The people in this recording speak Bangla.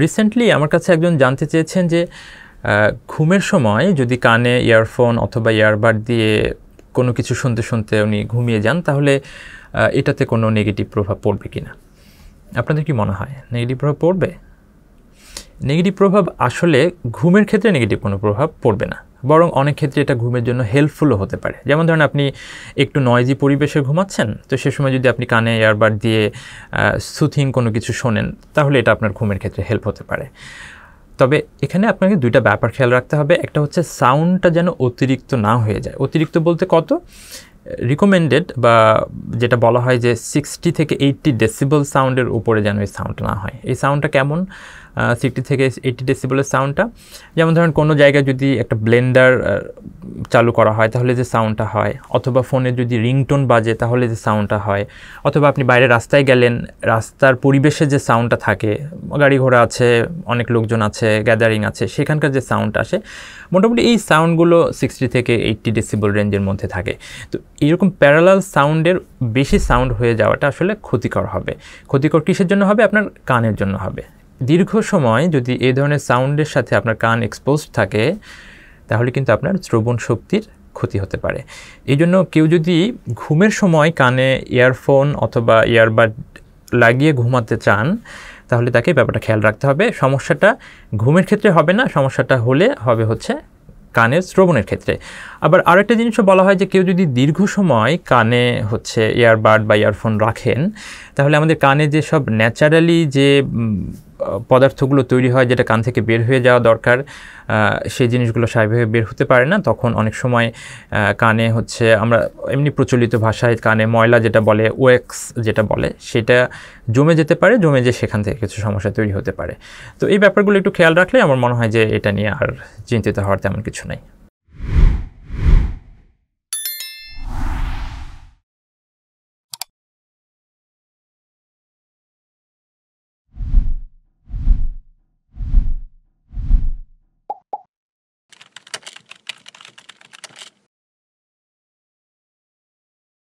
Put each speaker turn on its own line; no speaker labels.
রিসেন্টলি আমার কাছে একজন জানতে চেয়েছেন যে ঘুমের সময় যদি কানে ইয়ারফোন অথবা ইয়ারবাড দিয়ে কোনো কিছু শুনতে শুনতে উনি ঘুমিয়ে যান তাহলে এটাতে কোনো নেগেটিভ প্রভাব পড়বে কিনা। আপনাদের কি মনে হয় নেগেটিভ প্রভাব পড়বে? নেগেটিভ প্রভাব আসলে ঘুমের ক্ষেত্রে নেগেটিভ কোনো প্রভাব পড়বে না, বরং অনেক ক্ষেত্রে এটা ঘুমের জন্য হেল্পফুলও হতে পারে। যেমন ধরেন আপনি একটু নয়েজি পরিবেশে ঘুমাচ্ছেন, তো সে সময় যদি আপনি কানে এয়ারবাড দিয়ে সুথিং কোনো কিছু শোনেন তাহলে এটা আপনার ঘুমের ক্ষেত্রে হেল্প হতে পারে। তবে এখানে আপনাকে দুইটা ব্যাপার খেয়াল রাখতে হবে। একটা হচ্ছে সাউন্ডটা যেন অতিরিক্ত না হয়ে যায়। অতিরিক্ত বলতে কত? রিকমেন্ডেড বা যেটা বলা হয় যে 60 থেকে 80 ডেসিবল সাউন্ডের উপরে যেন এই সাউন্ড না হয়। এই সাউন্ডটা কেমন? 60 থেকে 80 ডেসিবলের সাউন্ডটা, যেমন ধরেন কোনো জায়গায় যদি একটা ব্লেন্ডার চালু করা হয় তাহলে যে সাউন্ডটা হয়, অথবা ফোনে যদি রিংটোন বাজে তাহলে যে সাউন্ডটা হয়, অথবা আপনি বাইরে রাস্তায় গেলেন, রাস্তার পরিবেশে যে সাউন্ডটা থাকে, গাড়ি ঘোড়া আছে, অনেক লোকজন আছে, গ্যাদারিং আছে, সেখানকার যে সাউন্ডটা আসে, মোটামুটি এই সাউন্ডগুলো 60 থেকে 80 ডেসিবল রেঞ্জের মধ্যে থাকে। তো এরকম প্যারালাল সাউন্ডের বেশি সাউন্ড হয়ে যাওয়াটা আসলে ক্ষতিকর হবে। ক্ষতিকর কিসের জন্য হবে? আপনার কানের জন্য হবে। দীর্ঘ সময় যদি এই ধরনের সাউন্ডের সাথে আপনার কান এক্সপোজড থাকে তাহলে কিন্তু আপনার শ্রবণ শক্তির ক্ষতি হতে পারে। এই জন্য কেউ যদি ঘুমের সময় কানে ইয়ারফোন অথবা ইয়ারবাড লাগিয়ে ঘুমাতে চান তাহলে তাকে ব্যাপারটা খেয়াল রাখতে হবে। সমস্যাটা ঘুমের ক্ষেত্রে হবে না, সমস্যাটা হবে হচ্ছে কানের শ্রবণের ক্ষেত্রে। আবার আরেকটা জিনিসও বলা হয় যে কেউ যদি দীর্ঘ সময় কানে হচ্ছে ইয়ারবাড বা ইয়ারফোন রাখেন তাহলে আমাদের কানে যে সব ন্যাচারালি যে পদার্থগুলো তৈরি হয় যেটা কান থেকে বের হয়ে যাওয়া দরকার, সেই জিনিসগুলো স্বাভাবিকভাবে বের হতে পারে না। তখন অনেক সময় কানে হচ্ছে আমরা এমনি প্রচলিত ভাষায় কানে ময়লা যেটা বলে, ওয়েক্স যেটা বলে, সেটা জমে যেতে পারে, জমে যে সেখান থেকে কিছু সমস্যা তৈরি হতে পারে। তো এই ব্যাপারগুলো একটু খেয়াল রাখলে আমার মনে হয় যে এটা নিয়ে আর চিন্তিত হওয়ার তেমন কিছু নেই।